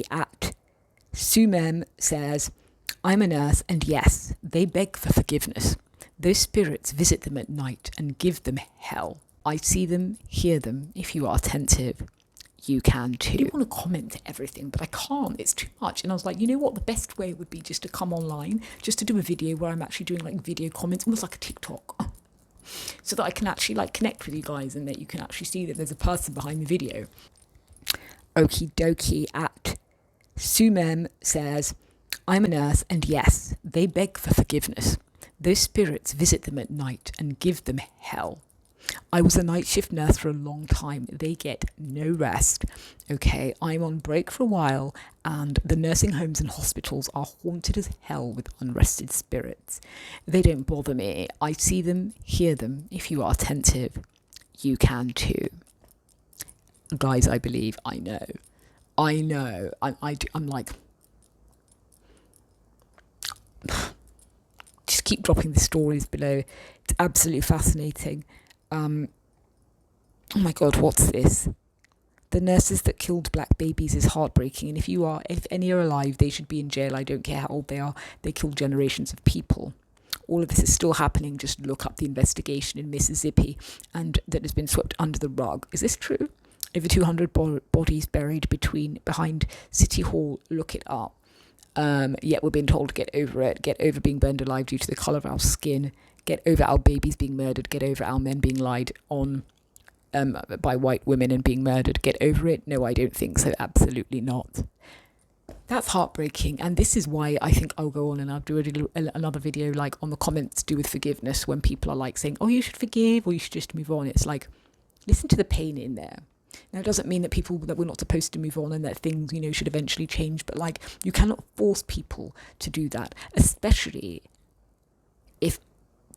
at Sumem says, I'm a nurse, and yes, they beg for forgiveness. Those spirits visit them at night and give them hell. I see them, hear them. If you are attentive, you can too. I want to comment to everything, but I can't. It's too much. And I was like, you know what? The best way would be just to come online, just to do a video where I'm actually doing like video comments, almost like a TikTok, so that I can actually like connect with you guys and that you can actually see that there's a person behind the video. Okie dokie at Sumem says, I'm a nurse, and yes, they beg for forgiveness. Those spirits visit them at night and give them hell. I was a night shift nurse for a long time. They get no rest. Okay, I'm on break for a while, and the nursing homes and hospitals are haunted as hell with unrested spirits. They don't bother me. I see them, hear them. If you are attentive, you can too. Guys, I believe, I know. I'm like, just keep dropping the stories below. It's absolutely fascinating. Oh my God, what's this? The nurses that killed black babies is heartbreaking. And if any are alive, they should be in jail. I don't care how old they are. They killed generations of people. All of this is still happening. Just look up the investigation in Mississippi and that has been swept under the rug. Is this true? Over 200 bodies buried behind City Hall. Look it up. Yet we're being told to get over it. Get over being burned alive due to the colour of our skin. Get over our babies being murdered. Get over our men being lied on by white women and being murdered. Get over it? No, I don't think so. Absolutely not. That's heartbreaking. And this is why I think I'll go on and I'll do another video like on the comments to do with forgiveness, when people are like saying, oh, you should forgive or you should just move on. It's like, listen to the pain in there. Now, it doesn't mean that we're not supposed to move on and that things, should eventually change. But like, you cannot force people to do that, especially if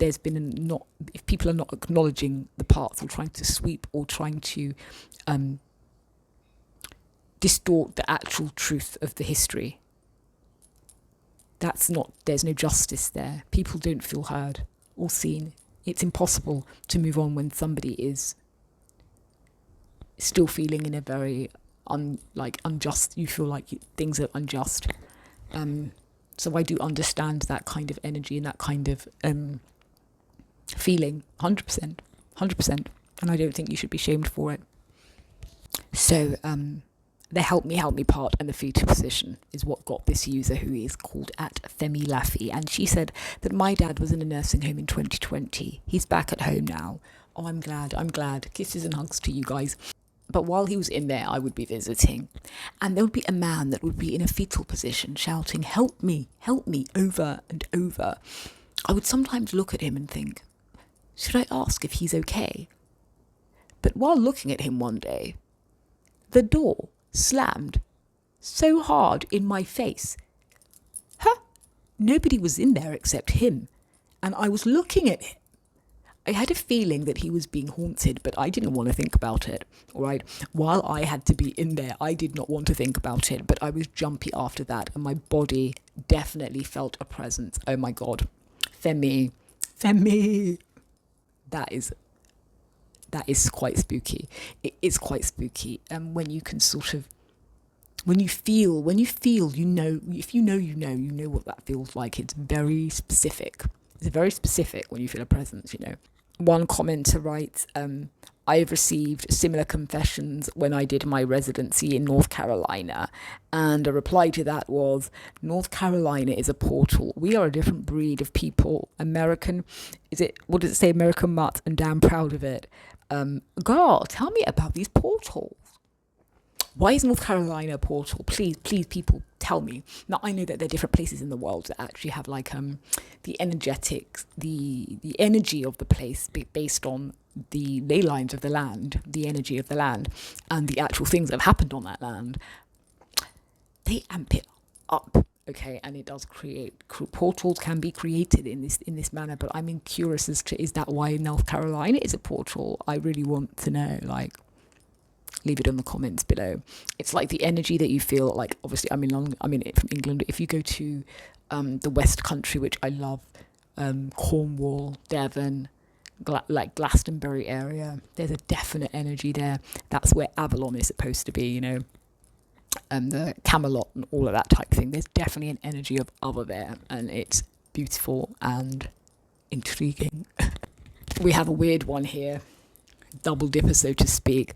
if people are not acknowledging the parts or trying to sweep or trying to distort the actual truth of the history. There's no justice there. People don't feel heard or seen. It's impossible to move on when somebody is still feeling in a very unjust, you feel like things are unjust. So I do understand that kind of energy and that kind of feeling 100%, and I don't think you should be shamed for it. So the help me part and the fetal position is what got this user, who is called at Femi Laffy, and she said that my dad was in a nursing home in 2020. He's back at home now. Oh, I'm glad. Kisses and hugs to you guys. But while he was in there, I would be visiting, and there would be a man that would be in a fetal position shouting, help me, over and over. I would sometimes look at him and think, should I ask if he's okay? But while looking at him one day, the door slammed so hard in my face. Nobody was in there except him, and I was looking at him. I had a feeling that he was being haunted, but I didn't want to think about it, all right? While I had to be in there, I did not want to think about it, but I was jumpy after that, and my body definitely felt a presence. Oh my God. Femi. That is quite spooky. It is quite spooky. When you can when you feel, if you know what that feels like. It's very specific. It's very specific when you feel a presence, One commenter writes, I have received similar confessions when I did my residency in North Carolina. And a reply to that was, North Carolina is a portal. We are a different breed of people. American mutt, and damn proud of it. Girl, tell me about these portals. Why is North Carolina a portal? Please, people, tell me. Now, I know that there are different places in the world that actually have the energetics, the energy of the place based on the ley lines of the land, the energy of the land, and the actual things that have happened on that land. They amp it up, okay, and it does create portals can be created in this manner. But I'm curious as to, is that why North Carolina is a portal? I really want to know. Leave it in the comments below. It's like the energy that you feel, like, obviously I'm from England. If you go to the West Country, which I love, Cornwall, Devon, Glastonbury area, there's a definite energy there. That's where Avalon is supposed to be, and the Camelot and all of that type thing. There's definitely an energy of other there, and it's beautiful and intriguing. We have a weird one here, double dipper, so to speak.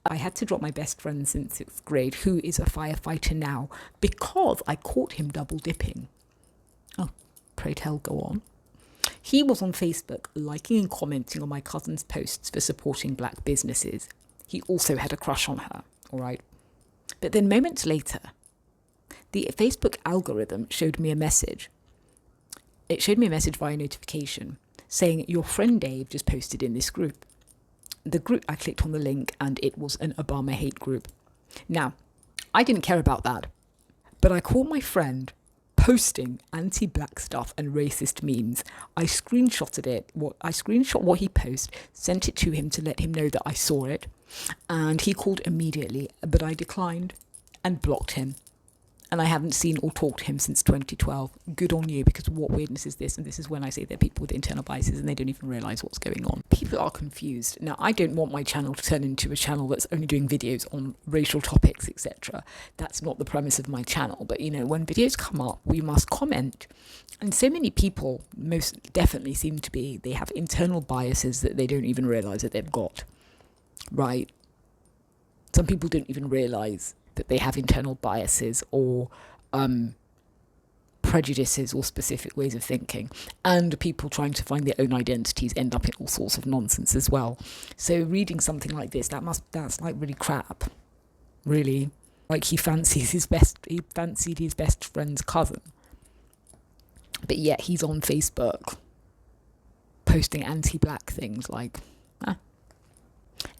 I had to drop my best friend since 6th grade, who is a firefighter now, because I caught him double dipping. Oh, pray tell, go on. He was on Facebook liking and commenting on my cousin's posts for supporting black businesses. He also had a crush on her, all right? But then moments later, the Facebook algorithm showed me a message. It showed me a message via notification saying, your friend Dave just posted in this group. The group, I clicked on the link and it was an Obama hate group. Now, I didn't care about that, but I caught my friend posting anti-black stuff and racist memes. I screenshotted it. I screenshot what he posted, sent it to him to let him know that I saw it, and he called immediately, but I declined and blocked him. And I haven't seen or talked to him since 2012. Good on you, because what weirdness is this? And this is when I say they're people with internal biases and they don't even realise what's going on. People are confused. Now, I don't want my channel to turn into a channel that's only doing videos on racial topics, etc. That's not the premise of my channel. But, when videos come up, we must comment. And so many people most definitely seem to be, they have internal biases that they don't even realise that they've got. Right? Some people don't even realise that they have internal biases or prejudices or specific ways of thinking. And people trying to find their own identities end up in all sorts of nonsense as well. So reading something like this, that's like really crap. Really. Like he fancied his best friend's cousin. But yet he's on Facebook posting anti-black things like,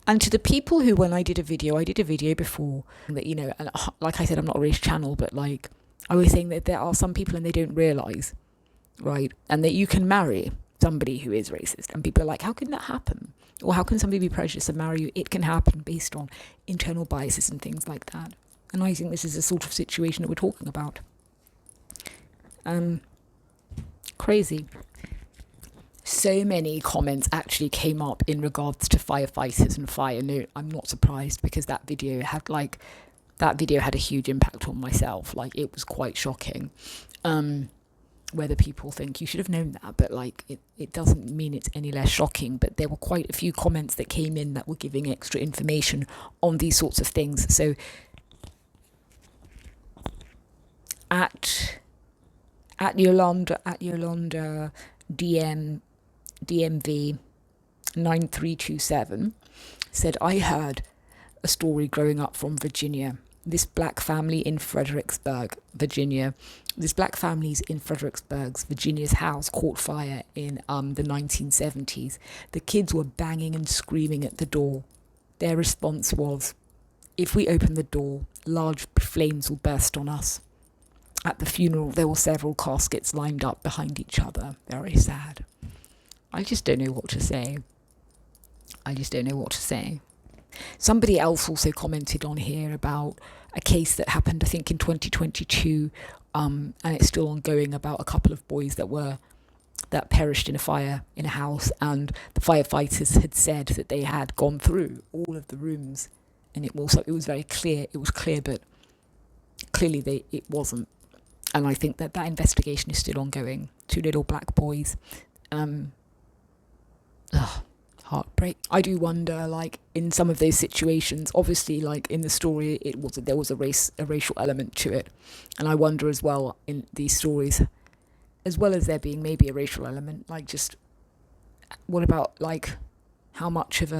And to the people who, when I did a video before that, and like I said, I'm not a race channel, but like I was saying that there are some people and they don't realise, right? And that you can marry somebody who is racist. And people are like, how can that happen? Or how can somebody be prejudiced and marry you? It can happen based on internal biases and things like that. And I think this is the sort of situation that we're talking about. Crazy. So many comments actually came up in regards to firefighters and fire. No, I'm not surprised, because that video had a huge impact on myself. Like, it was quite shocking. Whether people think you should have known that, but like it doesn't mean it's any less shocking. But there were quite a few comments that came in that were giving extra information on these sorts of things. So at Yolanda DMV 9327 said, I heard a story growing up from Virginia. This black family in Fredericksburg, Virginia. This black family's in Fredericksburg's Virginia's house caught fire in the 1970s. The kids were banging and screaming at the door. Their response was, if we open the door, large flames will burst on us. At the funeral, there were several caskets lined up behind each other. Very sad. I just don't know what to say. Somebody else also commented on here about a case that happened, I think, in 2022, and it's still ongoing, about a couple of boys that perished in a fire in a house, and the firefighters had said that they had gone through all of the rooms, and it was very clear. It was clear, but clearly it wasn't. And I think that investigation is still ongoing. 2 little black boys. Heartbreak. I do wonder, like, in some of those situations, obviously, like in the story, there was a racial element to it, and I wonder as well in these stories, as well as there being maybe a racial element, like, just what about, like, how much of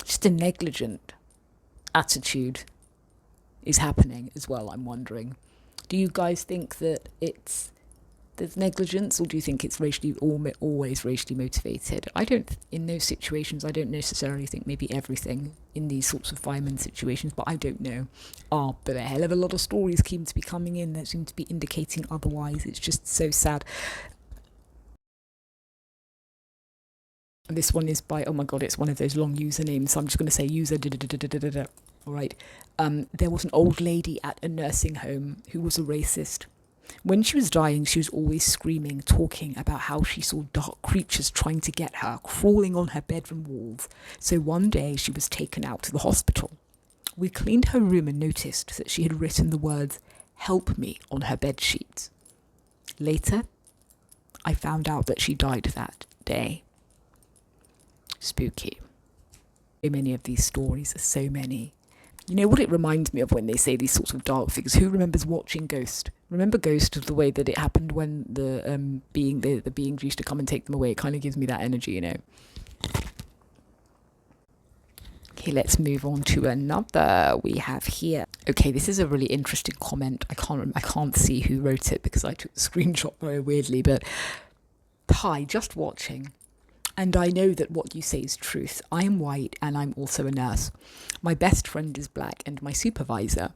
just a negligent attitude is happening as well? I'm wondering. Do you guys think that there's negligence, or do you think it's always racially motivated? In those situations, I don't necessarily think maybe everything in these sorts of fireman situations, but I don't know. But a hell of a lot of stories seem to be coming in that seem to be indicating otherwise. It's just so sad. And this one is by, oh my God, it's one of those long usernames, so I'm just going to say user da-da-da-da-da-da-da. All right. There was an old lady at a nursing home who was a racist. When she was dying, she was always screaming, talking about how she saw dark creatures trying to get her, crawling on her bedroom walls. So one day she was taken out to the hospital. We cleaned her room and noticed that she had written the words, "Help me," on her bed sheets. Later, I found out that she died that day. Spooky. So many of these stories, so many. You know what it reminds me of when they say these sorts of dark figures? Who remembers watching Ghost? Remember Ghost, of the way that it happened when the beings used to come and take them away? It kind of gives me that energy, you know. Okay, let's move on to another we have here. Okay, this is a really interesting comment. I can't see who wrote it because I took the screenshot very weirdly, but hi, just watching. And I know that what you say is truth. I am white and I'm also a nurse. My best friend is black and my supervisor.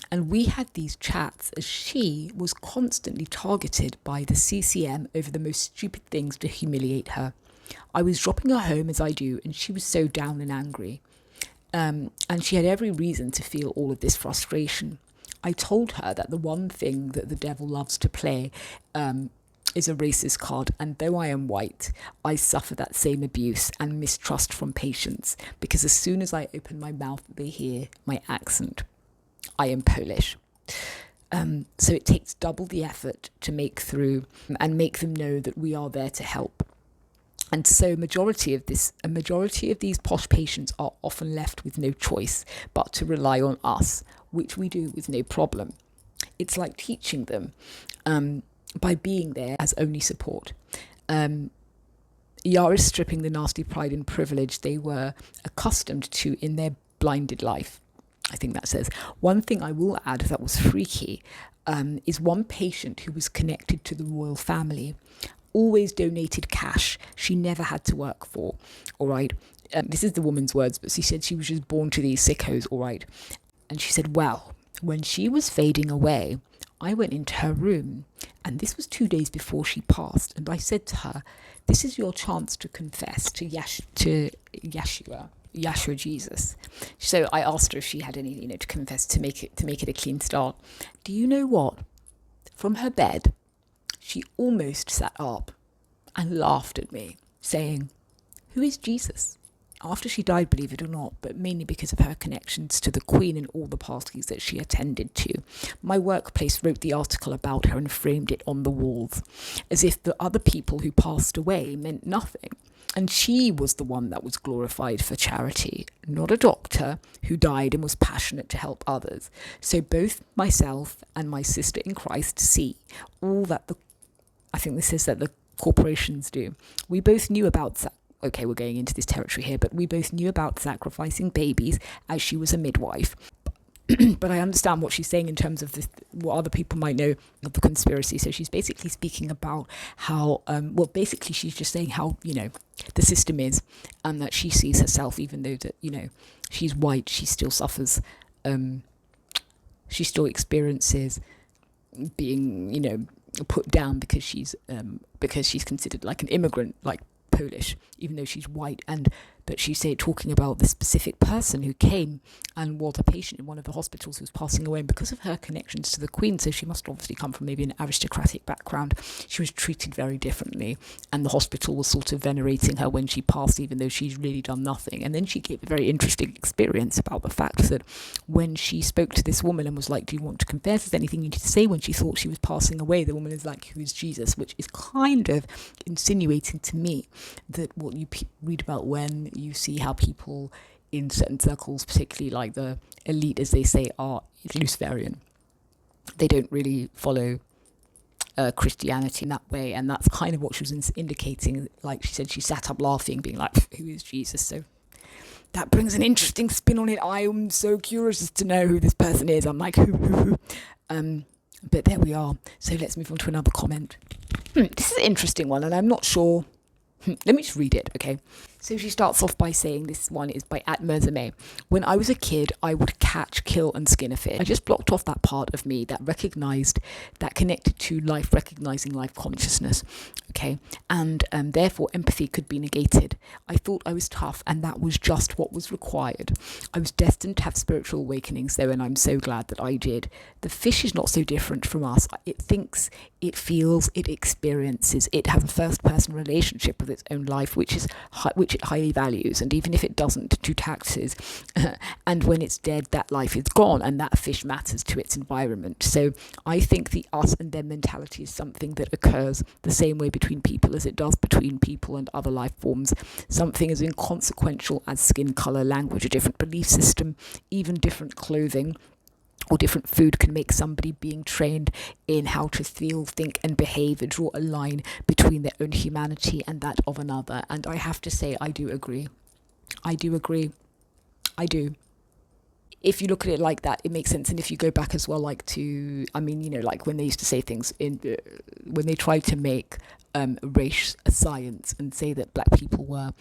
And we had these chats as she was constantly targeted by the CCM over the most stupid things to humiliate her. I was dropping her home as I do, and she was so down and angry. And she had every reason to feel all of this frustration. I told her that the one thing that the devil loves to play is a racist card, and though I am white, I suffer that same abuse and mistrust from patients, because as soon as I open my mouth, they hear my accent. I am Polish. So it takes double the effort to make through and make them know that we are there to help. And so a majority of these posh patients are often left with no choice but to rely on us, which we do with no problem. It's like teaching them by being there as only support. Yara's stripping the nasty pride and privilege they were accustomed to in their blinded life. I think that says. One thing I will add that was freaky is one patient who was connected to the royal family always donated cash she never had to work for, all right? This is the woman's words, but she said she was just born to these sickos, all right? And she said, well, when she was fading away, I went into her room, and this was 2 days before she passed, and I said to her, this is your chance to confess to Yeshua, Jesus. So I asked her if she had any, to confess, to make it a clean start. Do you know what? From her bed, she almost sat up and laughed at me, saying, who is Jesus? After she died, believe it or not, but mainly because of her connections to the Queen and all the parties that she attended to. My workplace wrote the article about her and framed it on the walls, as if the other people who passed away meant nothing. And she was the one that was glorified for charity, not a doctor who died and was passionate to help others. So both myself and my sister in Christ see all that I think this is that the corporations do. We both knew about okay, we're going into this territory here, but we both knew about sacrificing babies as she was a midwife. But I understand what she's saying in terms of this, what other people might know of the conspiracy. So she's basically speaking about how, basically she's just saying how, the system is, and that she sees herself, even though that, she's white, she still suffers, she still experiences being, put down because she's considered like an immigrant, like Polish, even though she's white. But she said, talking about the specific person who came and was a patient in one of the hospitals who was passing away, and because of her connections to the Queen, so she must obviously come from maybe an aristocratic background, she was treated very differently, and the hospital was sort of venerating her when she passed, even though she's really done nothing. And then she gave a very interesting experience about the fact that when she spoke to this woman and was like, do you want to confess? Is there anything you need to say? When she thought she was passing away, the woman is like, who is Jesus? Which is kind of insinuating to me that what you read about when you see how people in certain circles, particularly like the elite, as they say, are Luciferian. They don't really follow Christianity in that way, and that's kind of what she was indicating. Like she said, she sat up laughing, being like, who is Jesus? So that brings an interesting spin on it. I am so curious as to know who this person is. I'm like, who? But there we are. So let's move on to another comment. This is an interesting one, and I'm not sure. Let me just read it, okay? So she starts off by saying, this one is by @Merzame. When I was a kid, I would catch, kill, and skin a fish. I just blocked off that part of me that connected to life, recognizing life consciousness, okay? And therefore, empathy could be negated. I thought I was tough, and that was just what was required. I was destined to have spiritual awakenings, though, and I'm so glad that I did. The fish is not so different from us. It thinks, it feels, it experiences. It has a first-person relationship with its own life, which it highly values, and even if it doesn't, do taxes. And when it's dead, that life is gone, and that fish matters to its environment. So I think the us and them mentality is something that occurs the same way between people as it does between people and other life forms. Something as inconsequential as skin color, language, a different belief system, even different clothing or different food can make somebody being trained in how to feel, think and behave and draw a line between their own humanity and that of another. And I have to say, I do agree. I do. If you look at it like that, it makes sense. And if you go back as well, like to, I mean, you know, like when they used to say things when they tried to make race a science and say that black people were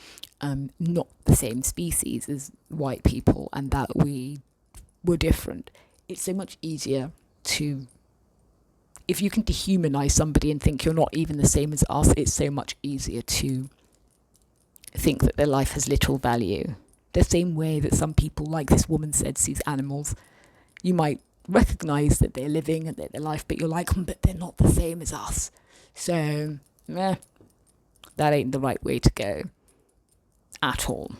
not the same species as white people and that we were different. It's so much easier to, if you can dehumanize somebody and think you're not even the same as us, it's so much easier to think that their life has little value. The same way that some people, like this woman said, sees animals. You might recognize that they're living and that their life, but you're like, but they're not the same as us. So, that ain't the right way to go at all.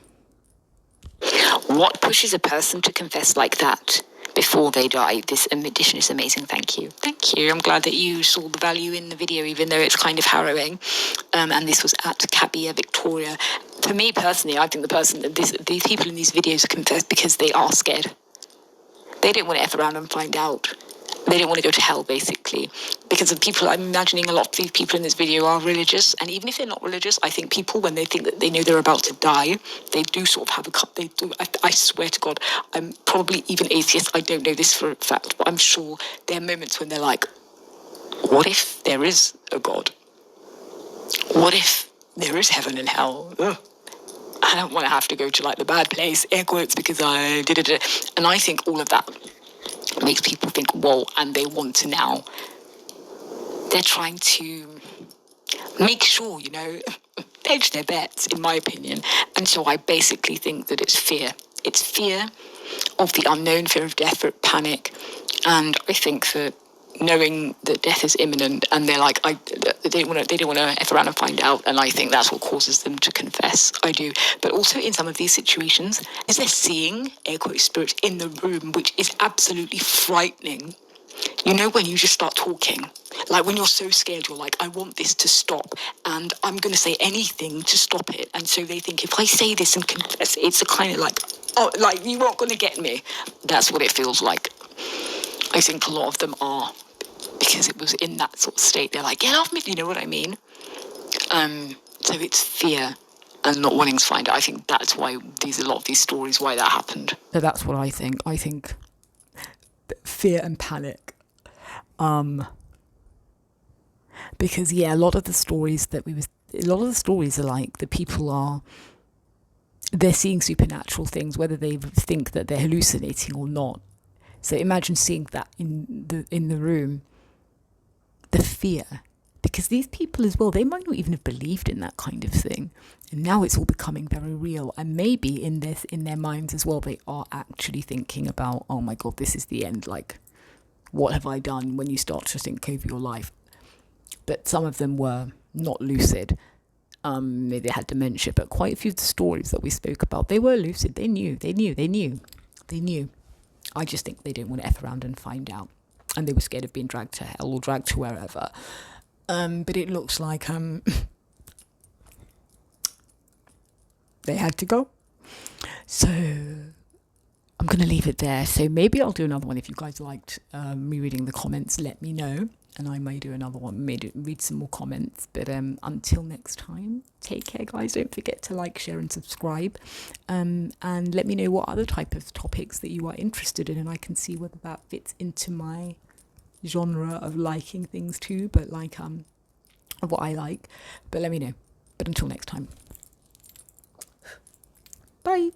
What pushes a person to confess like that before they die? This addition is amazing. Thank you. I'm glad that you saw the value in the video, even though it's kind of harrowing. And this was at Cabia Victoria. For me personally, I think these people in these videos confess because they are scared. They don't want to F around and find out. They don't want to go to hell, basically. Because of people, I'm imagining a lot of these people in this video are religious. And even if they're not religious, I think people, when they think that they know they're about to die, they do sort of have I swear to God, I'm probably even atheist. I don't know this for a fact, but I'm sure there are moments when they're like, what if there is a God? What if there is heaven and hell? Ugh. I don't want to have to go to like the bad place, air quotes, because I did it. And I think all of that makes people think, whoa, and they want to now. They're trying to make sure, hedge their bets, in my opinion. And so I basically think that it's fear. It's fear of the unknown, fear of death, fear of panic. And I think that knowing that death is imminent, and they're like, they don't want to F around and find out, and I think that's what causes them to confess. I do. But also in some of these situations, is they're seeing, air quote, spirits in the room, which is absolutely frightening. When you just start talking, like when you're so scared, you're like, I want this to stop, and I'm going to say anything to stop it. And so they think, if I say this and confess, it's a kind of like, oh, like, you weren't going to get me. That's what it feels like. I think a lot of them are, because it was in that sort of state. They're like, get off me, if you know what I mean. So it's fear and not wanting to find out. I think that's why a lot of these stories, why that happened. So that's what I think. I think fear and panic. Because a lot of the stories are like the people they're seeing supernatural things, whether they think that they're hallucinating or not. So imagine seeing that in the room, the fear, because these people as well, they might not even have believed in that kind of thing, and now it's all becoming very real. And maybe in their minds as well, they are actually thinking about, oh my God, this is the end. Like, what have I done? When you start to think over your life. But some of them were not lucid. Maybe they had dementia, but quite a few of the stories that we spoke about, they were lucid. They knew. I just think they didn't want to F around and find out. And they were scared of being dragged to hell or dragged to wherever. But it looks like they had to go. So I'm going to leave it there. So maybe I'll do another one. If you guys liked me reading the comments, let me know. And I may do another one, read some more comments. But until next time, take care, guys. Don't forget to like, share and subscribe. And let me know what other type of topics that you are interested in. And I can see whether that fits into my genre of liking things too. But like what I like. But let me know. But until next time. Bye.